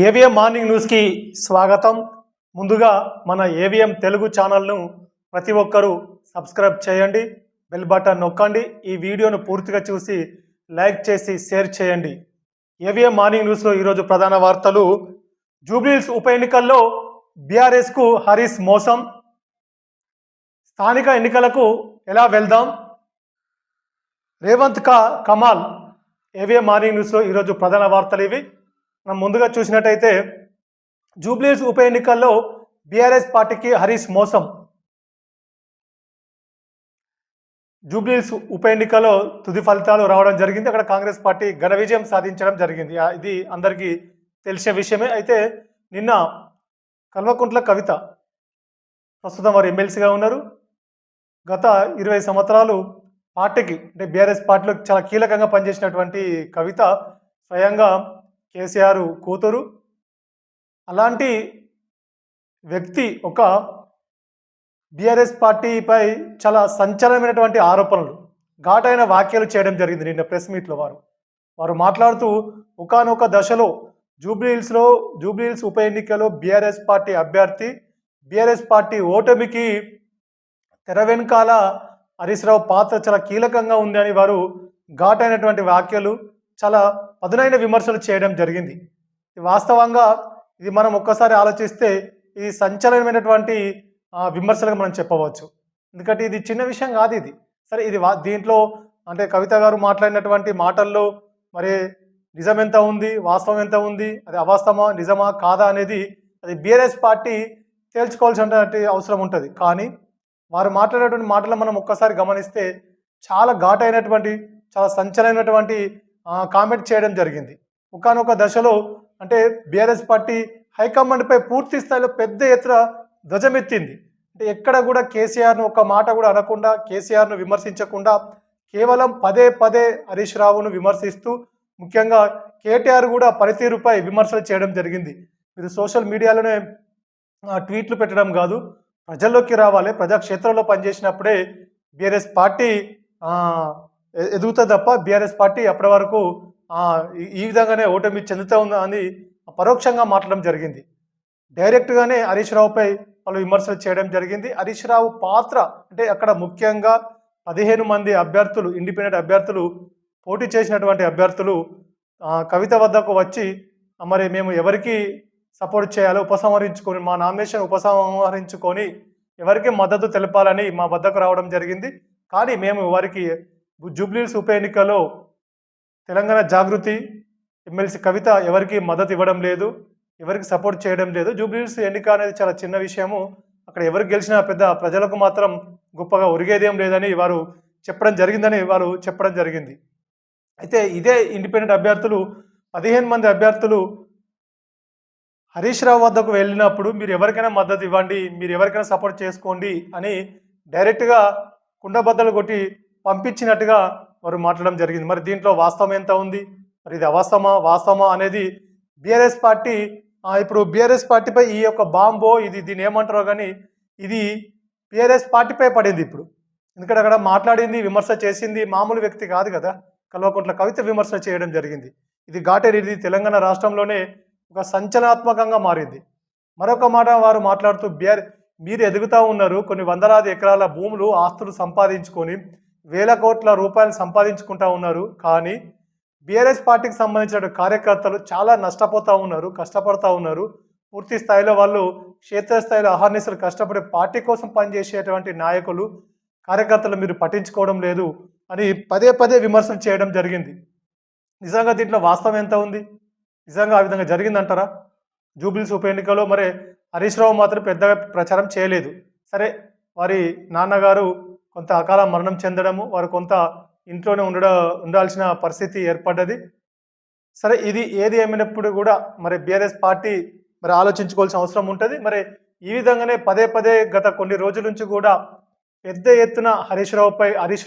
AVM morning న్యూస్కి స్వాగతం. ముందుగా మన ఏవిఎం తెలుగు ఛానల్ను ప్రతి ఒక్కరూ సబ్స్క్రైబ్ చేయండి, బెల్ బటన్ నొక్కండి. ఈ వీడియోను పూర్తిగా చూసి లైక్ చేసి షేర్ చేయండి. ఏవిఎం మార్నింగ్ న్యూస్లో ఈరోజు ప్రధాన వార్తలు: జూబ్లీహిల్స్ ఉప ఎన్నికల్లో బీఆర్ఎస్కు హరీష్ మోసం, స్థానిక ఎన్నికలకు ఎలా వెళ్దాం, రేవంత్ కా కమాల్. ఏవిఎం మార్నింగ్ న్యూస్లో ఈరోజు ప్రధాన వార్తలు ఇవి. మనం ముందుగా చూసినట్టయితే జూబ్లీహిల్స్ ఉప ఎన్నికల్లో బీఆర్ఎస్ పార్టీకి హరీష్ మోసం. జూబ్లీహిల్స్ ఉప ఎన్నికల్లో తుది ఫలితాలు రావడం జరిగింది. అక్కడ కాంగ్రెస్ పార్టీ ఘన విజయం సాధించడం జరిగింది. ఇది అందరికీ తెలిసిన విషయమే. అయితే నిన్న కల్వకుంట్ల కవిత ప్రస్తుతం వారు ఎమ్మెల్సీగా ఉన్నారు. గత 20 సంవత్సరాలు పార్టీకి అంటే బీఆర్ఎస్ పార్టీలో చాలా కీలకంగా పనిచేసినటువంటి కవిత స్వయంగా కేసీఆర్ కూతురు. అలాంటి వ్యక్తి ఒక బీఆర్ఎస్ పార్టీపై చాలా సంచలనమైనటువంటి ఆరోపణలు, ఘాటైన వ్యాఖ్యలు చేయడం జరిగింది. నిన్న ప్రెస్ మీట్లో వారు మాట్లాడుతూ ఒకానొక దశలో జూబ్లీహిల్స్ ఉప ఎన్నికలో బీఆర్ఎస్ పార్టీ అభ్యర్థి, బీఆర్ఎస్ పార్టీ ఓటమికి తెర వెనుకాల హరీష్ రావు పాత్ర చాలా కీలకంగా ఉంది అని వారు ఘాటైనటువంటి వ్యాఖ్యలు, చాలా పదునైన విమర్శలు చేయడం జరిగింది. వాస్తవంగా ఇది మనం ఒక్కసారి ఆలోచిస్తే ఇది సంచలనమైనటువంటి విమర్శలుగా మనం చెప్పవచ్చు. ఎందుకంటే ఇది చిన్న విషయం కాదు. ఇది సరే, ఇది దీంట్లో అంటే కవిత గారు మాట్లాడినటువంటి మాటల్లో మరి నిజం ఎంత ఉంది, వాస్తవం ఎంత ఉంది, అది అవాస్తవమా నిజమా కాదా అనేది అది బీఆర్ఎస్ పార్టీ తేల్చుకోవాల్సినటువంటి అవసరం ఉంటుంది. కానీ వారు మాట్లాడేటువంటి మాటలు మనం ఒక్కసారి గమనిస్తే చాలా ఘాటైనటువంటి, చాలా సంచలనమైనటువంటి కామెంట్ చేయడం జరిగింది. ఒకానొక దశలో అంటే బీఆర్ఎస్ పార్టీ హైకమాండ్పై పూర్తి స్థాయిలో పెద్ద ఎత్తున ధ్వజమెత్తింది. అంటే ఎక్కడ కూడా కేసీఆర్ను ఒక మాట కూడా అనకుండా, కేసీఆర్ను విమర్శించకుండా కేవలం పదే పదే హరీష్ రావును విమర్శిస్తూ, ముఖ్యంగా కేటీఆర్ కూడా పనితీరుపై విమర్శలు చేయడం జరిగింది. మీరు సోషల్ మీడియాలోనే ట్వీట్లు పెట్టడం కాదు, ప్రజల్లోకి రావాలి. ప్రజాక్షేత్రంలో పనిచేసినప్పుడే బీఆర్ఎస్ పార్టీ ఎదుగుతుంది తప్ప బీఆర్ఎస్ పార్టీ అప్పటి వరకు ఈ విధంగానే ఓటమి చెందుతూ ఉందా అని పరోక్షంగా మాట్లాడడం జరిగింది. డైరెక్ట్గానే హరీష్ రావుపై పలు విమర్శలు చేయడం జరిగింది. హరీష్ రావు పాత్ర అంటే అక్కడ ముఖ్యంగా 15 మంది అభ్యర్థులు, ఇండిపెండెంట్ అభ్యర్థులు, పోటీ చేసినటువంటి అభ్యర్థులు కవిత వద్దకు వచ్చి మరి మేము ఎవరికి సపోర్ట్ చేయాలో ఉపసంహరించుకొని, మా నామినేషన్ ఉపసంహరించుకొని ఎవరికి మద్దతు తెలపాలని మా వద్దకు రావడం జరిగింది. కానీ మేము వారికి జూబ్లీహిల్స్ ఉప ఎన్నికలో తెలంగాణ జాగృతి ఎమ్మెల్సీ కవిత ఎవరికి మద్దతు ఇవ్వడం లేదు, ఎవరికి సపోర్ట్ చేయడం లేదు. జూబ్లీహిల్స్ ఎన్నిక అనేది చాలా చిన్న విషయము, అక్కడ ఎవరికి గెలిచినా పెద్ద ప్రజలకు మాత్రం గొప్పగా ఒరిగేదేం లేదని వారు చెప్పడం జరిగింది. అయితే ఇదే ఇండిపెండెంట్ అభ్యర్థులు 15 మంది అభ్యర్థులు హరీష్ రావు వద్దకు వెళ్ళినప్పుడు మీరు ఎవరికైనా మద్దతు ఇవ్వండి, మీరు ఎవరికైనా సపోర్ట్ చేసుకోండి అని డైరెక్ట్గా కుండబద్దలు కొట్టి పంపించినట్టుగా వారు మాట్లాడడం జరిగింది. మరి దీంట్లో వాస్తవం ఎంత ఉంది, మరి ఇది వాస్తవమా అనేది బీఆర్ఎస్ పార్టీ ఇప్పుడు బీఆర్ఎస్ పార్టీపై ఈ యొక్క బాంబో దీన్ని ఏమంటారో కానీ ఇది బీఆర్ఎస్ పార్టీపై పడింది ఇప్పుడు. ఎందుకంటే అక్కడ మాట్లాడింది, విమర్శ చేసింది మామూలు వ్యక్తి కాదు కదా, కల్వకుంట్ల కవిత విమర్శ చేయడం జరిగింది. ఇది ఘాటైనది, తెలంగాణ రాష్ట్రంలోనే ఒక సంచలనాత్మకంగా మారింది. మరొక మాట వారు మాట్లాడుతూ మీరు ఎదుగుతూ ఉన్నారు, కొన్ని వందలాది ఎకరాల భూములు, ఆస్తులు సంపాదించుకొని వేల కోట్ల రూపాయలు సంపాదించుకుంటా ఉన్నారు. కానీ బీఆర్ఎస్ పార్టీకి సంబంధించిన కార్యకర్తలు చాలా నష్టపోతూ ఉన్నారు, కష్టపడుతూ ఉన్నారు. పూర్తి స్థాయిలో వాళ్ళు క్షేత్రస్థాయిలో అహర్నిశలు కష్టపడి పార్టీ కోసం పనిచేసేటువంటి నాయకులు, కార్యకర్తలు మీరు పట్టించుకోవడం లేదు అని పదే పదే విమర్శలు చేయడం జరిగింది. నిజంగా దీంట్లో వాస్తవం ఎంత ఉంది? నిజంగా ఆ విధంగా జరిగిందంటారా? జూబ్లీహిల్స్ ఉప ఎన్నికలో మరి హరీష్ రావు మాత్రం పెద్దగా ప్రచారం చేయలేదు. సరే, వారి నాన్నగారు కొంత అకాల మరణం చెందడము, వారు కొంత ఇంట్లోనే ఉండాల్సిన పరిస్థితి ఏర్పడ్డది. సరే, ఇది ఏది ఏమైనప్పుడు కూడా మరి బీఆర్ఎస్ పార్టీ మరి ఆలోచించుకోవాల్సిన అవసరం ఉంటుంది. మరి ఈ విధంగానే పదే పదే గత కొన్ని రోజుల నుంచి కూడా పెద్ద ఎత్తున హరీష్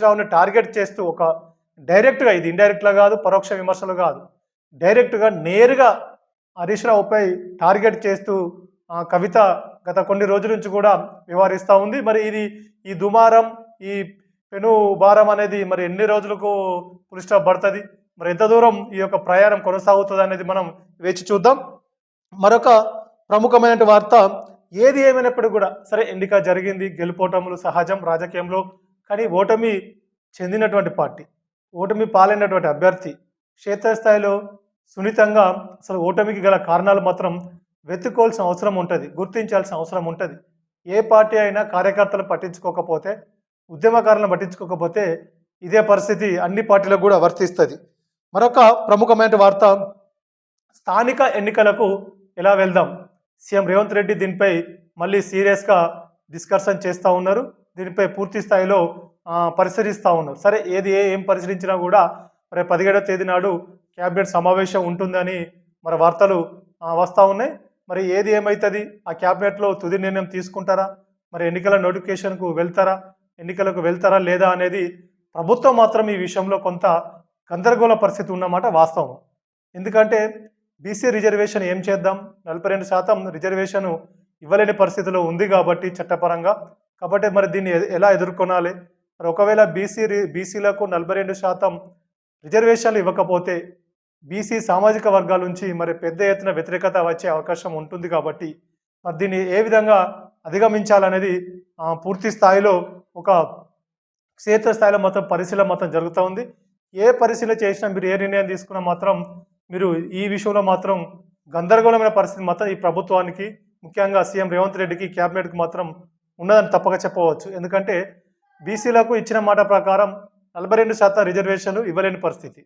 రావుని టార్గెట్ చేస్తూ ఒక డైరెక్ట్గా, ఇది ఇండైరెక్ట్గా కాదు, పరోక్ష విమర్శలు కాదు, డైరెక్ట్గా నేరుగా హరీష్ రావుపై టార్గెట్ చేస్తూ కవిత గత కొన్ని రోజుల నుంచి కూడా వ్యవహరిస్తూ ఉంది. మరి ఈ దుమారం, ఈ పెను భారం అనేది మరి ఎన్ని రోజులకు పులి స్టాప్ పడుతుంది, మరి ఎంత దూరం ఈ యొక్క ప్రయాణం కొనసాగుతుంది అనేది మనం వేచి చూద్దాం. మరొక ప్రముఖమైన వార్త, ఏది ఏమైనప్పటికీ కూడా సరే ఎన్నిక జరిగింది, గెలుపోటములు సహజం రాజకీయంలో. కానీ ఓటమి చెందినటువంటి పార్టీ, ఓటమి పాలైనటువంటి అభ్యర్థి క్షేత్రస్థాయిలో సున్నితంగా అసలు ఓటమికి గల కారణాలు మాత్రం వెతుక్కోవాల్సిన అవసరం ఉంటుంది, గుర్తించాల్సిన అవసరం ఉంటుంది. ఏ పార్టీ అయినా కార్యకర్తలు పట్టించుకోకపోతే, ఉద్యమకారులను పట్టించుకోకపోతే ఇదే పరిస్థితి అన్ని పార్టీలకు కూడా వర్తిస్తుంది. మరొక ప్రముఖమైన వార్త, స్థానిక ఎన్నికలకు ఎలా వెళ్దాం? సీఎం రేవంత్ రెడ్డి దీనిపై మళ్ళీ సీరియస్గా డిస్కషన్ చేస్తూ ఉన్నారు. దీనిపై పూర్తి స్థాయిలో పరిశీలిస్తూ ఉన్నారు. సరే ఏం పరిశీలించినా కూడా మరి 17వ తేదీ నాడు క్యాబినెట్ సమావేశం ఉంటుందని మరి వార్తలు వస్తూ ఉన్నాయి. మరి ఏది ఏమవుతుంది, ఆ క్యాబినెట్లో తుది నిర్ణయం తీసుకుంటారా, మరి ఎన్నికల నోటిఫికేషన్కు ఎన్నికలకు వెళ్తారా లేదా అనేది ప్రభుత్వం మాత్రం ఈ విషయంలో కొంత గందరగోళ పరిస్థితి ఉన్నమాట వాస్తవం. ఎందుకంటే బీసీ రిజర్వేషన్ ఏం చేద్దాం, 42% రిజర్వేషన్ ఇవ్వలేని పరిస్థితిలో ఉంది కాబట్టి చట్టపరంగా. కాబట్టి మరి దీన్ని ఎలా ఎదుర్కొనాలి? మరి ఒకవేళ బీసీలకు 42% రిజర్వేషన్లు ఇవ్వకపోతే బీసీ సామాజిక వర్గాల నుంచి మరి పెద్ద ఎత్తున వ్యతిరేకత వచ్చే అవకాశం ఉంటుంది. కాబట్టి మరి దీన్ని ఏ విధంగా అధిగమించాలనేది పూర్తి స్థాయిలో ఒక క్షేత్రస్థాయిలో మొత్తం పరిశీలన మొత్తం జరుగుతూ ఉంది. ఏ పరిశీలన చేసినా, మీరు ఏ నిర్ణయం తీసుకున్నా మాత్రం మీరు ఈ విషయంలో మాత్రం గందరగోళమైన పరిస్థితి మాత్రం ఈ ప్రభుత్వానికి, ముఖ్యంగా సీఎం రేవంత్ రెడ్డికి, క్యాబినెట్కి మాత్రం ఉన్నదని తప్పక చెప్పవచ్చు. ఎందుకంటే బీసీలకు ఇచ్చిన మాట ప్రకారం 42% రిజర్వేషన్లు ఇవ్వలేని పరిస్థితి,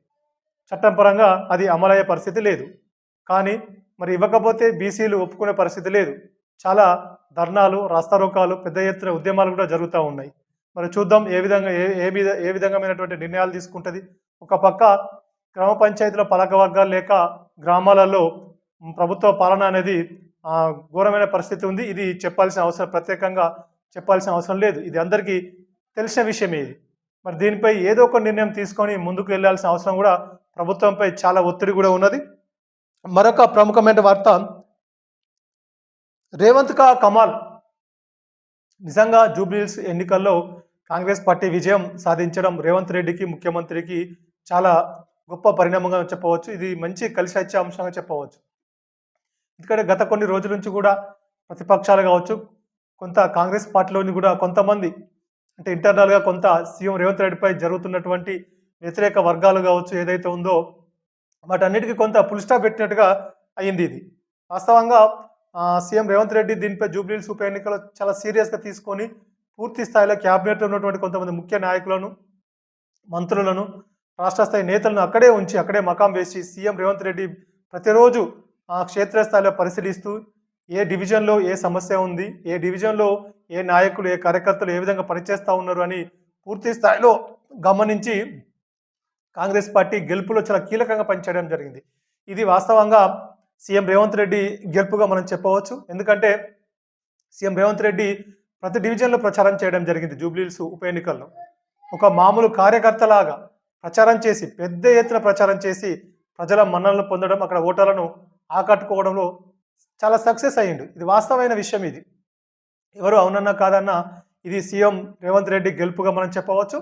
చట్టం పరంగా అది అమలయ్యే పరిస్థితి లేదు. కానీ మరి ఇవ్వకపోతే బీసీలు ఒప్పుకునే పరిస్థితి లేదు. చాలా ధర్నాలు, రాస్తారోకాలు, పెద్ద ఎత్తున ఉద్యమాలు కూడా జరుగుతూ ఉన్నాయి. మరి చూద్దాం ఏ విధమైనటువంటి నిర్ణయాలు తీసుకుంటుంది. ఒక పక్క గ్రామ పంచాయతీలో పాలక వర్గాలు లేక గ్రామాలలో ప్రభుత్వ పాలన అనేది ఘోరమైన పరిస్థితి ఉంది. ఇది ప్రత్యేకంగా చెప్పాల్సిన అవసరం లేదు, ఇది అందరికీ తెలిసిన విషయమే. ఇది మరి దీనిపై ఏదో ఒక నిర్ణయం తీసుకొని ముందుకు వెళ్ళాల్సిన అవసరం కూడా ప్రభుత్వంపై చాలా ఒత్తిడి కూడా ఉన్నది. మరొక ప్రముఖమైన వార్త, రేవంత్ కా కమాల్. నిజంగా జూబ్లీహిల్స్ ఎన్నికల్లో కాంగ్రెస్ పార్టీ విజయం సాధించడం రేవంత్ రెడ్డికి, ముఖ్యమంత్రికి చాలా గొప్ప పరిణామంగా చెప్పవచ్చు. ఇది మంచి కలిసి వచ్చే అంశంగా చెప్పవచ్చు. ఎందుకంటే గత కొన్ని రోజుల నుంచి కూడా ప్రతిపక్షాలు కావచ్చు, కొంత కాంగ్రెస్ పార్టీలోని కూడా కొంతమంది, అంటే ఇంటర్నల్గా కొంత సీఎం రేవంత్ రెడ్డిపై జరుగుతున్నటువంటి వ్యతిరేక వర్గాలు కావచ్చు ఏదైతే ఉందో వాటన్నిటికీ కొంత ఫుల్ స్టాప్ పెట్టినట్టుగా అయ్యింది. ఇది వాస్తవంగా సీఎం రేవంత్ రెడ్డి దీనిపై జూబ్లీహిల్స్ ఉప ఎన్నికలో చాలా సీరియస్గా తీసుకొని పూర్తి స్థాయిలో క్యాబినెట్లో ఉన్నటువంటి కొంతమంది ముఖ్య నాయకులను, మంత్రులను, రాష్ట్ర స్థాయి నేతలను అక్కడే ఉంచి, అక్కడే మకాం వేసి సీఎం రేవంత్ రెడ్డి ప్రతిరోజు క్షేత్రస్థాయిలో పరిశీలిస్తూ ఏ డివిజన్లో ఏ సమస్య ఉంది, ఏ డివిజన్లో ఏ నాయకులు, ఏ కార్యకర్తలు ఏ విధంగా పనిచేస్తూ ఉన్నారు అని పూర్తి స్థాయిలో గమనించి కాంగ్రెస్ పార్టీ గెలుపులో చాలా కీలకంగా పనిచేయడం జరిగింది. ఇది వాస్తవంగా సీఎం రేవంత్ రెడ్డి గెలుపుగా మనం చెప్పవచ్చు. ఎందుకంటే సీఎం రేవంత్ రెడ్డి ప్రతి డివిజన్లో ప్రచారం చేయడం జరిగింది. జూబ్లీహిల్స్ ఉప ఎన్నికల్లో ఒక మామూలు కార్యకర్తలాగా ప్రచారం చేసి, పెద్ద ఎత్తున ప్రచారం చేసి ప్రజల మన్ననలు పొందడం, అక్కడ ఓటర్లను ఆకట్టుకోవడంలో చాలా సక్సెస్ అయ్యిండు. ఇది వాస్తవమైన విషయం. ఇది ఎవరు అవునన్నా కాదన్నా ఇది సీఎం రేవంత్ రెడ్డి గెలుపుగా మనం చెప్పవచ్చు.